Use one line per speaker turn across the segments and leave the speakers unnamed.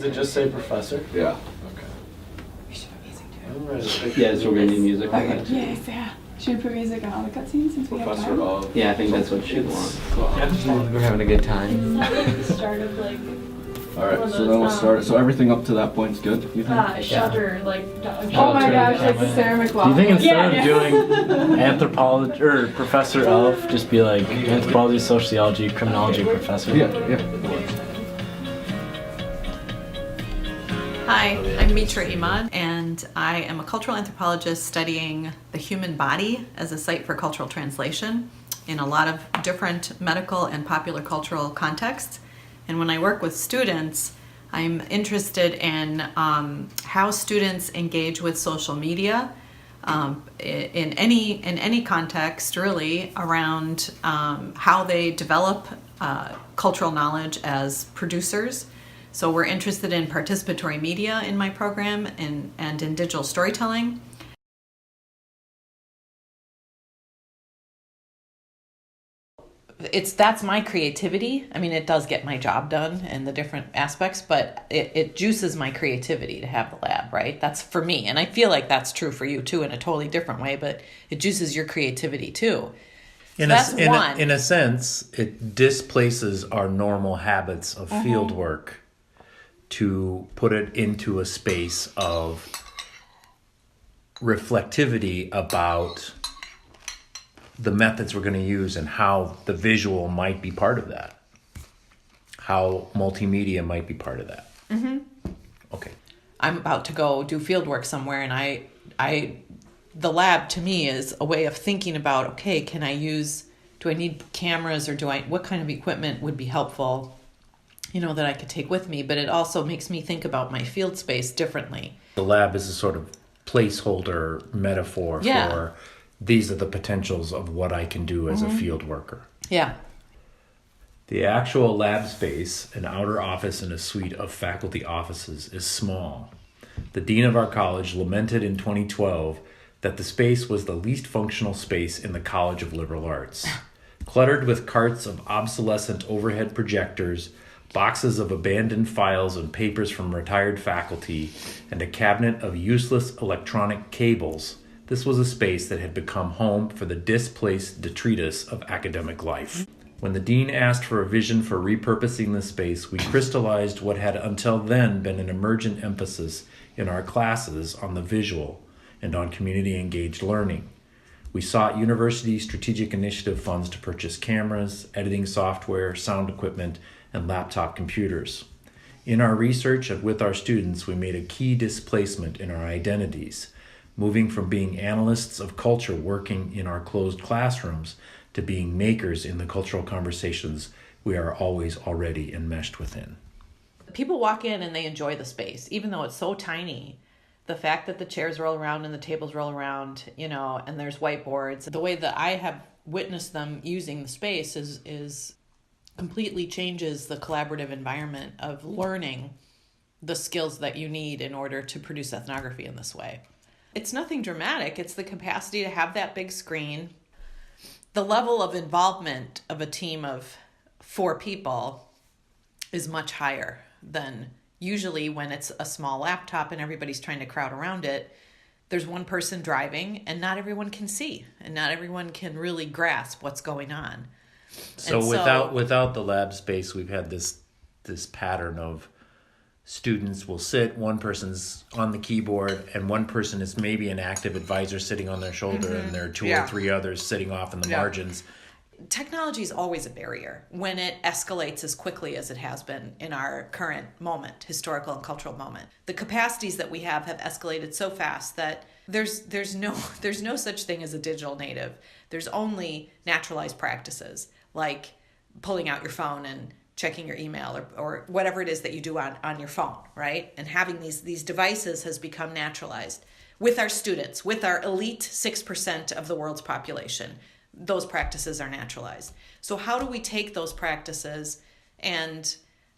Does it just say professor?
Yeah.
Okay.
We should put music
I'm ready.
Yeah, so we're gonna need music.
Okay. Yes, yeah. Should we put music on all the cutscenes since we have
Professor
time?
of.
Yeah, I think that's what she'd want.
We're having a good time.
It's not like the start of like
All right,
one of
so
those,
then we'll start. So everything up to that point's good. You think?
shelter, like
Oh my gosh, like the Sarah
Do
McLachlan.
you think instead
Yeah.
of doing anthropology or professor of, just be like anthropology, sociology, criminology professor?
Yeah, yeah.
Hi, I'm Mitra Emad, and I am a cultural anthropologist studying the human body as a site for cultural translation in a lot of different medical and popular cultural contexts. And when I work with students, I'm interested in how students engage with social media in any context, really, around how they develop cultural knowledge as producers. So we're interested in participatory media in my program and in digital storytelling. That's my creativity. I mean, it does get my job done in the different aspects, but it juices my creativity to have the lab, right? That's for me. And I feel like that's true for you too in a totally different way, but it juices your creativity too.
In a sense, it displaces our normal habits of field work to put it into a space of reflectivity about the methods we're going to use and how the visual might be part of that, how multimedia might be part of that. Mm-hmm. Okay.
I'm about to go do field work somewhere, and the lab to me is a way of thinking about, okay, do I need cameras, or what kind of equipment would be helpful, that I could take with me, but it also makes me think about my field space differently.
The lab is a sort of placeholder metaphor for these are the potentials of what I can do as a field worker.
Yeah.
The actual lab space, an outer office and a suite of faculty offices, is small. The dean of our college lamented in 2012 that the space was the least functional space in the College of Liberal Arts. Cluttered with carts of obsolescent overhead projectors, boxes of abandoned files and papers from retired faculty, and a cabinet of useless electronic cables, this was a space that had become home for the displaced detritus of academic life. When the dean asked for a vision for repurposing the space, we crystallized what had until then been an emergent emphasis in our classes on the visual and on community-engaged learning. We sought university strategic initiative funds to purchase cameras, editing software, sound equipment, and laptop computers. In our research and with our students, we made a key displacement in our identities, moving from being analysts of culture working in our closed classrooms to being makers in the cultural conversations we are always already enmeshed within.
People walk in and they enjoy the space, even though it's so tiny. The fact that the chairs roll around and the tables roll around, and there's whiteboards. The way that I have witnessed them using the space is completely changes the collaborative environment of learning the skills that you need in order to produce ethnography in this way. It's nothing dramatic. It's the capacity to have that big screen. The level of involvement of a team of 4 people is much higher than usually when it's a small laptop and everybody's trying to crowd around it. There's one person driving and not everyone can see and not everyone can really grasp what's going on.
So without the lab space, we've had this pattern of students will sit, one person's on the keyboard, and one person is maybe an active advisor sitting on their shoulder, and there are 2 or 3 others sitting off in the margins.
Technology is always a barrier when it escalates as quickly as it has been in our current moment, historical and cultural moment. The capacities that we have escalated so fast that there's no such thing as a digital native. There's only naturalized practices like pulling out your phone and checking your email or whatever it is that you do on your phone, right? And having these devices has become naturalized. With our students, with our elite 6% of the world's population, those practices are naturalized. So how do we take those practices and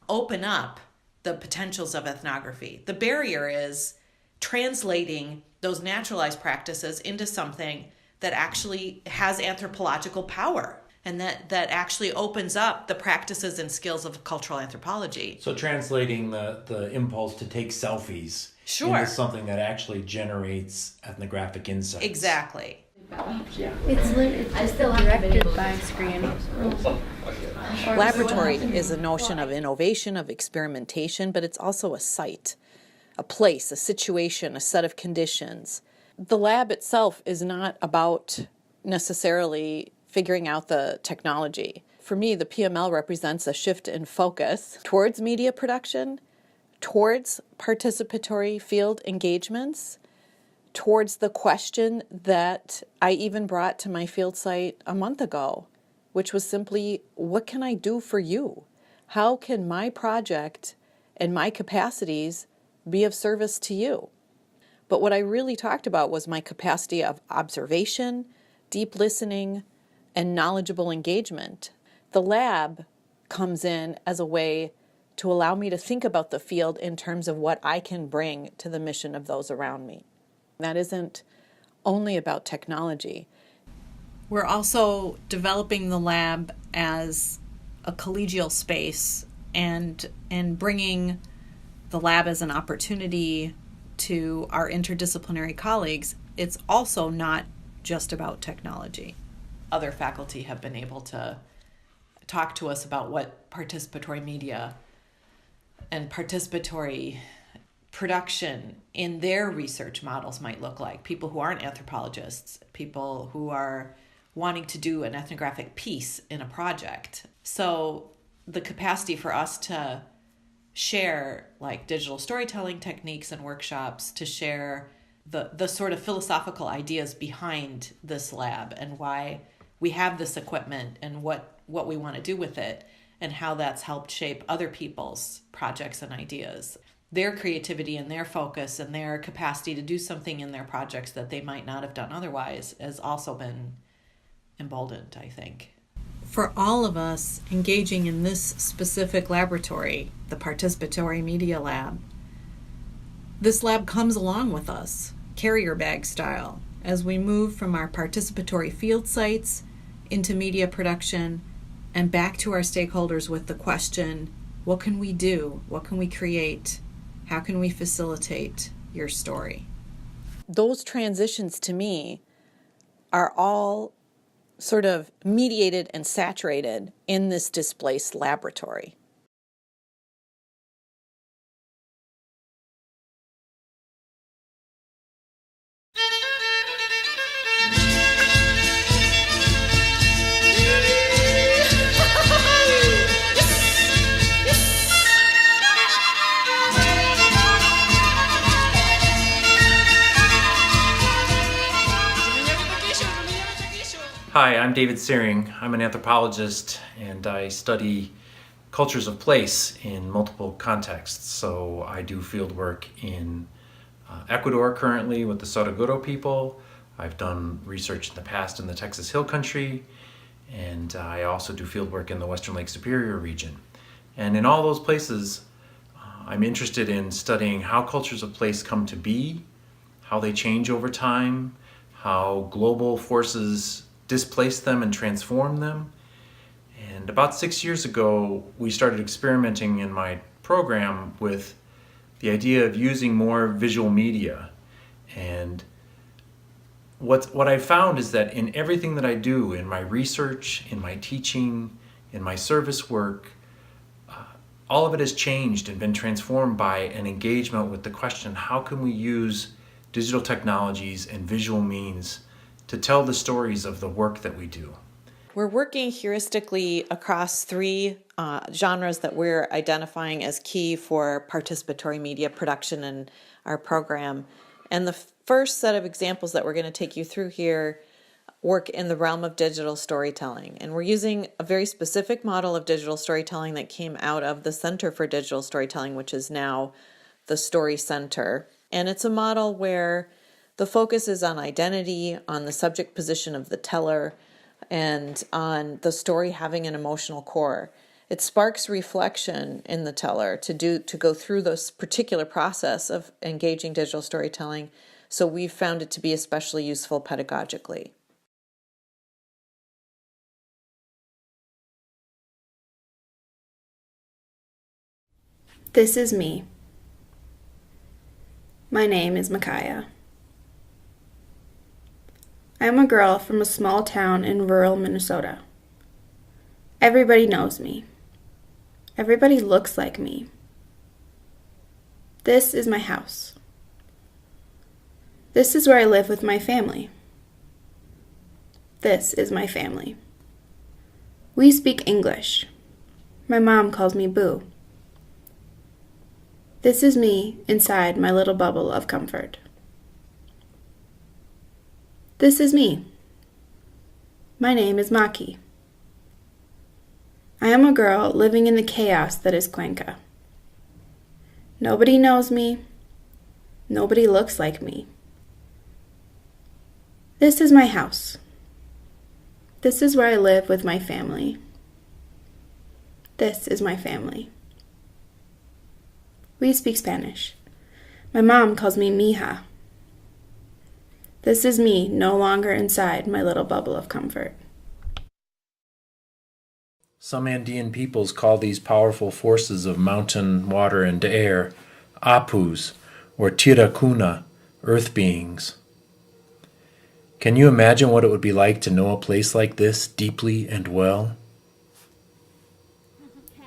open up the potentials of ethnography? The barrier is translating those naturalized practices into something that actually has anthropological power. and that actually opens up the practices and skills of cultural anthropology.
So translating the impulse to take selfies
Sure.
into something that actually generates ethnographic insights.
Exactly.
It's still directed by screen.
Laboratory is a notion of innovation, of experimentation, but it's also a site, a place, a situation, a set of conditions. The lab itself is not about necessarily figuring out the technology. For me, the PML represents a shift in focus towards media production, towards participatory field engagements, towards the question that I even brought to my field site a month ago, which was simply, what can I do for you? How can my project and my capacities be of service to you? But what I really talked about was my capacity of observation, deep listening, and knowledgeable engagement. The lab comes in as a way to allow me to think about the field in terms of what I can bring to the mission of those around me. That isn't only about technology. We're also developing the lab as a collegial space and bringing the lab as an opportunity to our interdisciplinary colleagues. It's also not just about technology. Other faculty have been able to talk to us about what participatory media and participatory production in their research models might look like. People who aren't anthropologists, people who are wanting to do an ethnographic piece in a project. So the capacity for us to share like digital storytelling techniques and workshops, to share the sort of philosophical ideas behind this lab and why we have this equipment and what we want to do with it and how that's helped shape other people's projects and ideas. Their creativity and their focus and their capacity to do something in their projects that they might not have done otherwise has also been emboldened, I think. For all of us engaging in this specific laboratory, the Participatory Media Lab, this lab comes along with us, carrier bag style, as we move from our participatory field sites into media production and back to our stakeholders with the question, what can we do? What can we create? How can we facilitate your story? Those transitions to me are all sort of mediated and saturated in this displaced laboratory.
Hi, I'm David Syring. I'm an anthropologist and I study cultures of place in multiple contexts. So I do field work in Ecuador currently with the Saraguro people. I've done research in the past in the Texas Hill Country, and I also do field work in the Western Lake Superior region. And in all those places, I'm interested in studying how cultures of place come to be, how they change over time, how global forces displace them and transform them. And about 6 years ago, we started experimenting in my program with the idea of using more visual media. And what I found is that in everything that I do, in my research, in my teaching, in my service work, all of it has changed and been transformed by an engagement with the question, how can we use digital technologies and visual means to tell the stories of the work that we do? We're working heuristically across three genres that we're identifying as key for participatory media production in our program. And the first set of examples that we're going to take you through here work in the realm of digital storytelling. And we're using a very specific model of digital storytelling that came out of the Center for Digital Storytelling, which is now the Story Center. And it's a model where the focus is on identity, on the subject position of the teller, and on the story having an emotional core. It sparks reflection in the teller to go through this particular process of engaging digital storytelling. So we've found it to be especially useful pedagogically.
This is me. My name is Micaiah. I am a girl from a small town in rural Minnesota. Everybody knows me. Everybody looks like me. This is my house. This is where I live with my family. This is my family. We speak English. My mom calls me Boo. This is me inside my little bubble of comfort. This is me. My name is Maki. I am a girl living in the chaos that is Cuenca. Nobody knows me. Nobody looks like me. This is my house. This is where I live with my family. This is my family. We speak Spanish. My mom calls me Mija. This is me no longer inside my little bubble of comfort.
Some Andean peoples call these powerful forces of mountain, water, and air apus, or tiracuna, earth beings. Can you imagine what it would be like to know a place like this deeply and well?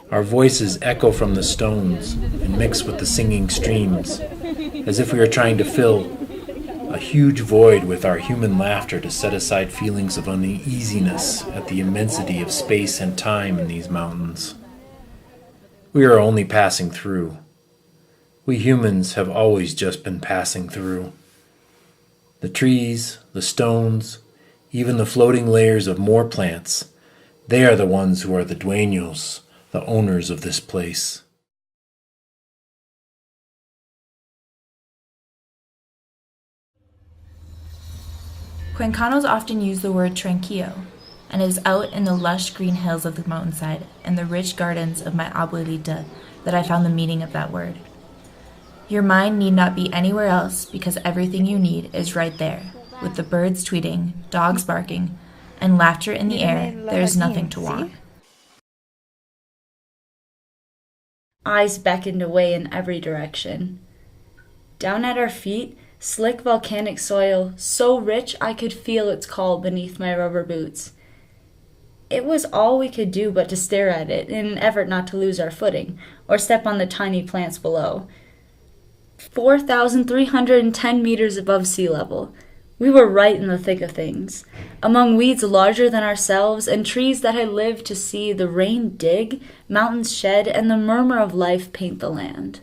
Our voices echo from the stones and mix with the singing streams, as if we are trying to fill a huge void with our human laughter to set aside feelings of uneasiness at the immensity of space and time in these mountains. We are only passing through. We humans have always just been passing through. The trees, the stones, even the floating layers of more plants, they are the ones who are the dueños, the owners of this place.
Cuencanos often use the word tranquillo, and it is out in the lush green hills of the mountainside and the rich gardens of my abuelita that I found the meaning of that word. Your mind need not be anywhere else because everything you need is right there, with the birds tweeting, dogs barking, and laughter in the air. There is nothing to want.
Eyes beckoned away in every direction. Down at our feet, slick volcanic soil, so rich I could feel its call beneath my rubber boots. It was all we could do but to stare at it in an effort not to lose our footing, or step on the tiny plants below. 4,310 meters above sea level. We were right in the thick of things, among weeds larger than ourselves and trees that had lived to see the rain dig, mountains shed, and the murmur of life paint the land.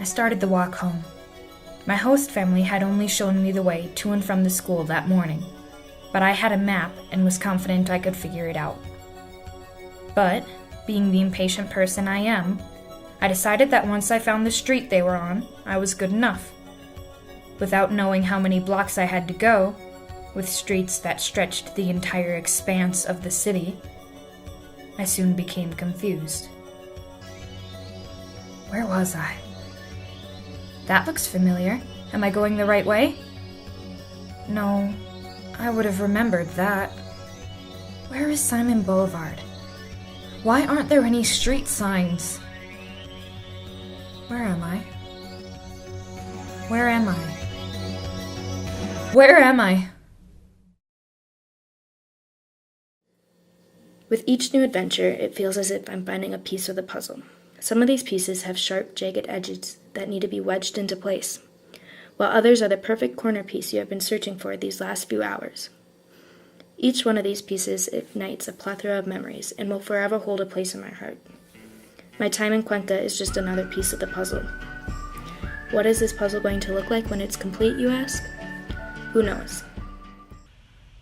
I started the walk home. My host family had only shown me the way to and from the school that morning, but I had a map and was confident I could figure it out. But, being the impatient person I am, I decided that once I found the street they were on, I was good enough. Without knowing how many blocks I had to go, with streets that stretched the entire expanse of the city, I soon became confused. Where was I? That looks familiar. Am I going the right way? No, I would have remembered that. Where is Simon Boulevard? Why aren't there any street signs? Where am I? Where am I? Where am I?
With each new adventure, it feels as if I'm finding a piece of the puzzle. Some of these pieces have sharp, jagged edges that need to be wedged into place, while others are the perfect corner piece you have been searching for these last few hours. Each one of these pieces ignites a plethora of memories and will forever hold a place in my heart. My time in Cuenca is just another piece of the puzzle. What is this puzzle going to look like when it's complete, you ask? Who knows?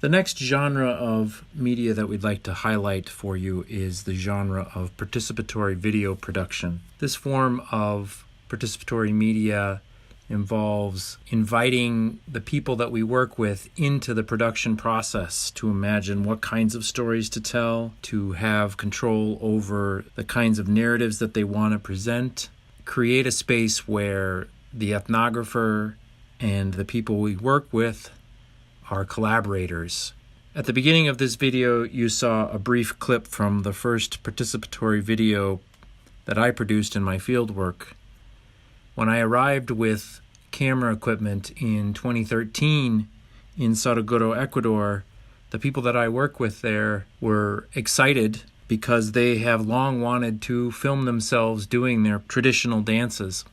The next genre of media that we'd like to highlight for you is the genre of participatory video production. This form of participatory media involves inviting the people that we work with into the production process to imagine what kinds of stories to tell, to have control over the kinds of narratives that they want to present, create a space where the ethnographer and the people we work with are collaborators At the beginning of this video, you saw a brief clip from the first participatory video that I produced in my fieldwork. When I arrived with camera equipment in 2013 in Saraguro, Ecuador, the people that I work with there were excited because they have long wanted to film themselves doing their traditional dances.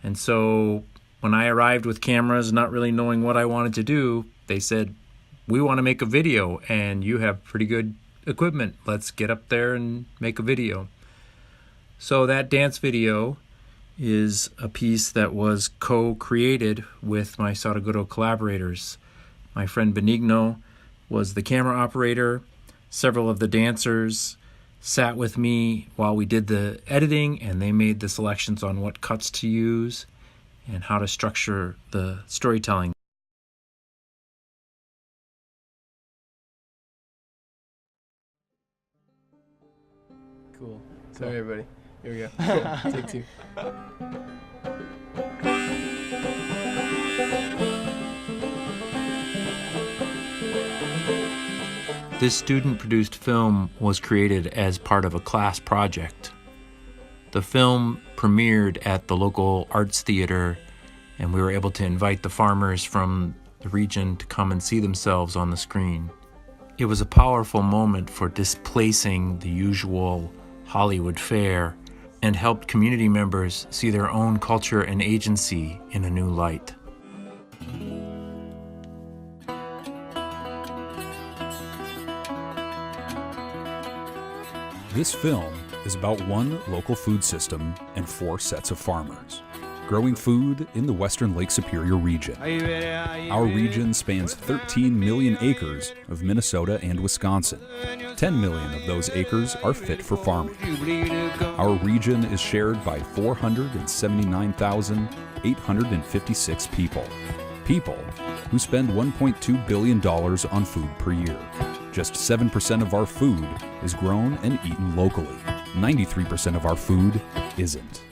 And so when I arrived with cameras, not really knowing what I wanted to do, they said, "We want to make a video and you have pretty good equipment. Let's get up there and make a video." So that dance video is a piece that was co-created with my Saraguro collaborators. My friend Benigno was the camera operator. Several of the dancers sat with me while we did the editing, and they made the selections on what cuts to use and how to structure the storytelling.
Cool. Sorry, everybody. Here we go. Take two.
This student-produced film was created as part of a class project. The film premiered at the local arts theater, and we were able to invite the farmers from the region to come and see themselves on the screen. It was a powerful moment for displacing the usual Hollywood fare and helped community members see their own culture and agency in a new light.
This film is about one local food system and 4 sets of farmers, growing food in the western Lake Superior region. Our region spans 13 million acres of Minnesota and Wisconsin. 10 million of those acres are fit for farming. Our region is shared by 479,856 people. People who spend $1.2 billion on food per year. Just 7% of our food is grown and eaten locally. 93% of our food isn't.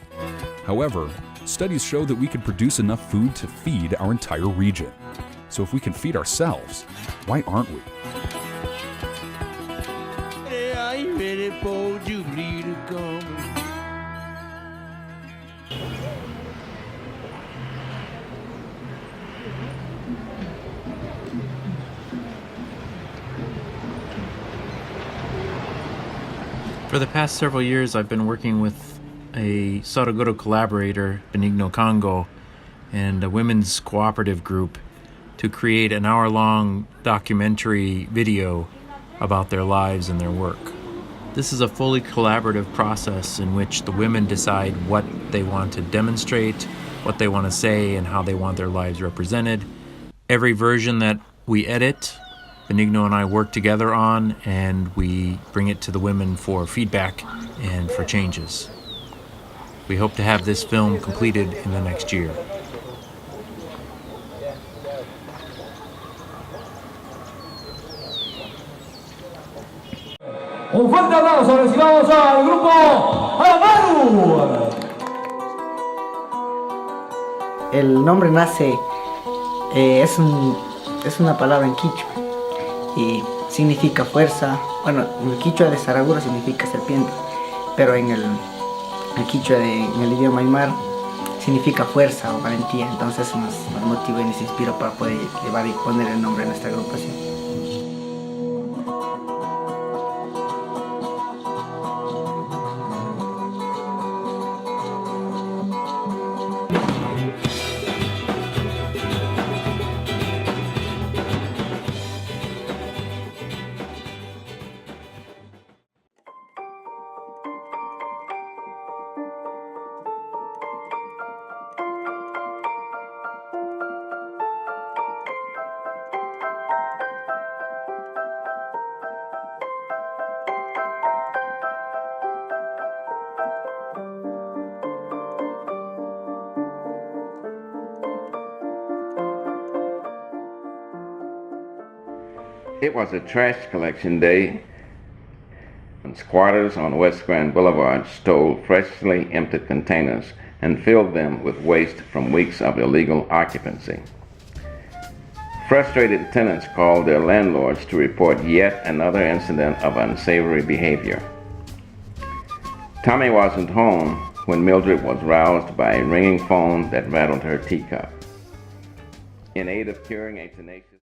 However, studies show that we can produce enough food to feed our entire region. So if we can feed ourselves, why aren't we?
For the past several years, I've been working with a Saraguro collaborator, Benigno Congo, and a women's cooperative group to create an hour-long documentary video about their lives and their work. This is a fully collaborative process in which the women decide what they want to demonstrate, what they want to say, and how they want their lives represented. Every version that we edit, Benigno and I work together on, and we bring it to the women for feedback and for changes. We hope to have this film completed in the next year.
Un fuerte aplauso, recibamos al grupo Amaru.
El nombre nace, es una palabra en quichua y significa fuerza. Bueno, en el quichua de Saraguro significa serpiente, pero en el quichua en el idioma aymar significa fuerza o valentía. Entonces nos motivó y nos inspiró para poder llevar y poner el nombre a nuestra agrupación.
It was a trash collection day, and squatters on West Grand Boulevard stole freshly emptied containers and filled them with waste from weeks of illegal occupancy. Frustrated tenants called their landlords to report yet another incident of unsavory behavior. Tommy wasn't home when Mildred was roused by a ringing phone that rattled her teacup. In aid of curing a tenacious...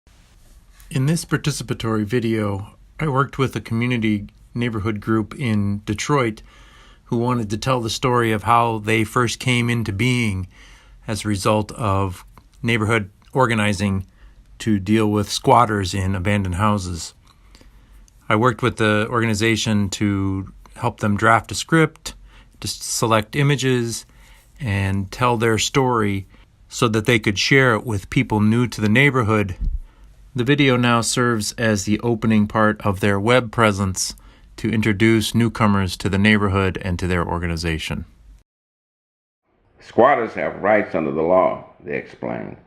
In this participatory video, I worked with a community neighborhood group in Detroit who wanted to tell the story of how they first came into being as a result of neighborhood organizing to deal with squatters in abandoned houses. I worked with the organization to help them draft a script, to select images, and tell their story so that they could share it with people new to the neighborhood. The video now serves as the opening part of their web presence to introduce newcomers to the neighborhood and to their organization.
Squatters have rights under the law, they explained,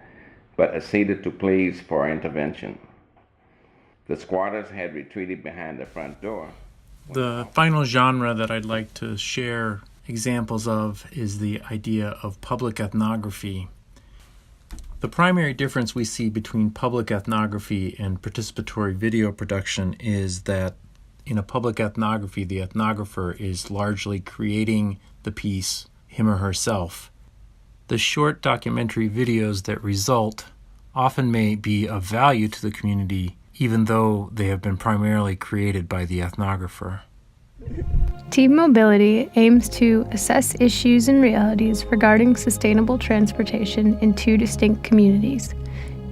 but acceded to pleas for intervention. The squatters had retreated behind the front door.
The final genre that I'd like to share examples of is the idea of public ethnography. The primary difference we see between public ethnography and participatory video production is that in a public ethnography, the ethnographer is largely creating the piece, him or herself. The short documentary videos that result often may be of value to the community, even though they have been primarily created by the ethnographer.
Team Mobility aims to assess issues and realities regarding sustainable transportation in two distinct communities,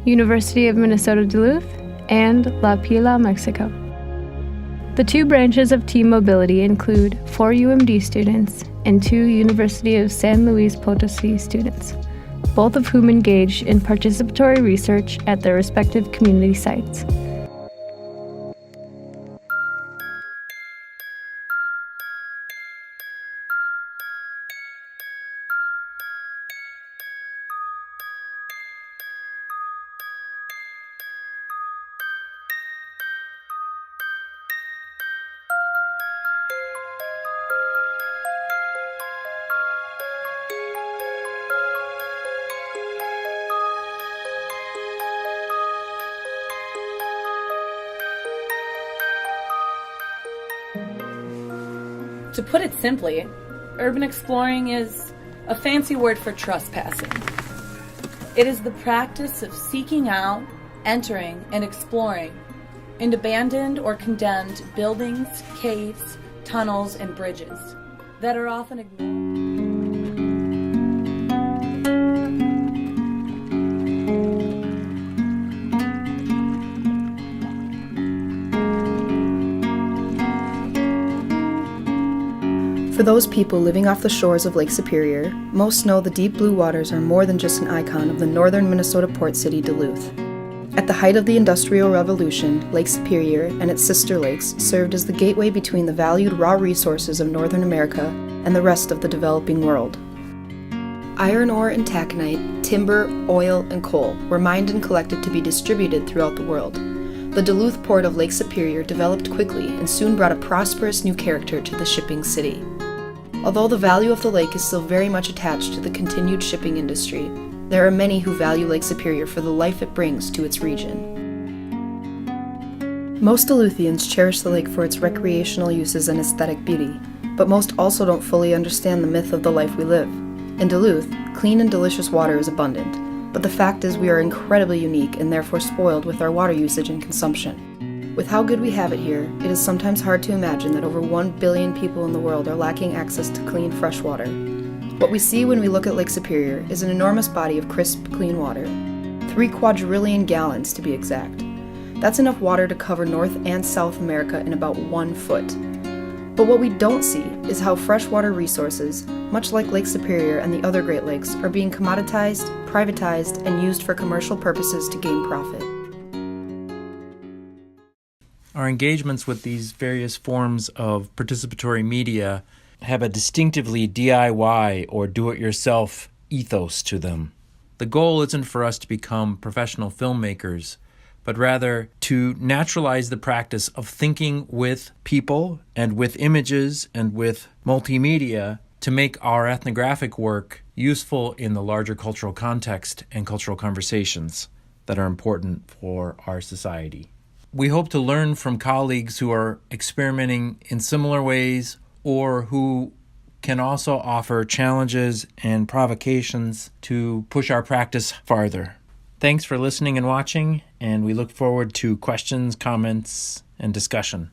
University of Minnesota Duluth and La Pila, Mexico. The two branches of Team Mobility include 4 UMD students and 2 University of San Luis Potosi students, both of whom engage in participatory research at their respective community sites.
To put it simply, urban exploring is a fancy word for trespassing. It is the practice of seeking out, entering, and exploring in abandoned or condemned buildings, caves, tunnels, and bridges that are often ignored.
For those people living off the shores of Lake Superior, most know the deep blue waters are more than just an icon of the northern Minnesota port city, Duluth. At the height of the Industrial Revolution, Lake Superior and its sister lakes served as the gateway between the valued raw resources of Northern America and the rest of the developing world. Iron ore and taconite, timber, oil, and coal were mined and collected to be distributed throughout the world. The Duluth port of Lake Superior developed quickly and soon brought a prosperous new character to the shipping city. Although the value of the lake is still very much attached to the continued shipping industry, there are many who value Lake Superior for the life it brings to its region. Most Duluthians cherish the lake for its recreational uses and aesthetic beauty, but most also don't fully understand the myth of the life we live. In Duluth, clean and delicious water is abundant, but the fact is we are incredibly unique and therefore spoiled with our water usage and consumption. With how good we have it here, it is sometimes hard to imagine that over 1 billion people in the world are lacking access to clean, fresh water. What we see when we look at Lake Superior is an enormous body of crisp, clean water. 3 quadrillion gallons to be exact. That's enough water to cover North and South America in about 1 foot. But what we don't see is how freshwater resources, much like Lake Superior and the other Great Lakes, are being commoditized, privatized, and used for commercial purposes to gain profit.
Our engagements with these various forms of participatory media have a distinctively DIY or do-it-yourself ethos to them. The goal isn't for us to become professional filmmakers, but rather to naturalize the practice of thinking with people and with images and with multimedia to make our ethnographic work useful in the larger cultural context and cultural conversations. that are important for our society. We hope to learn from colleagues who are experimenting in similar ways or who can also offer challenges and provocations to push our practice farther. Thanks for listening and watching, and we look forward to questions, comments, and discussion.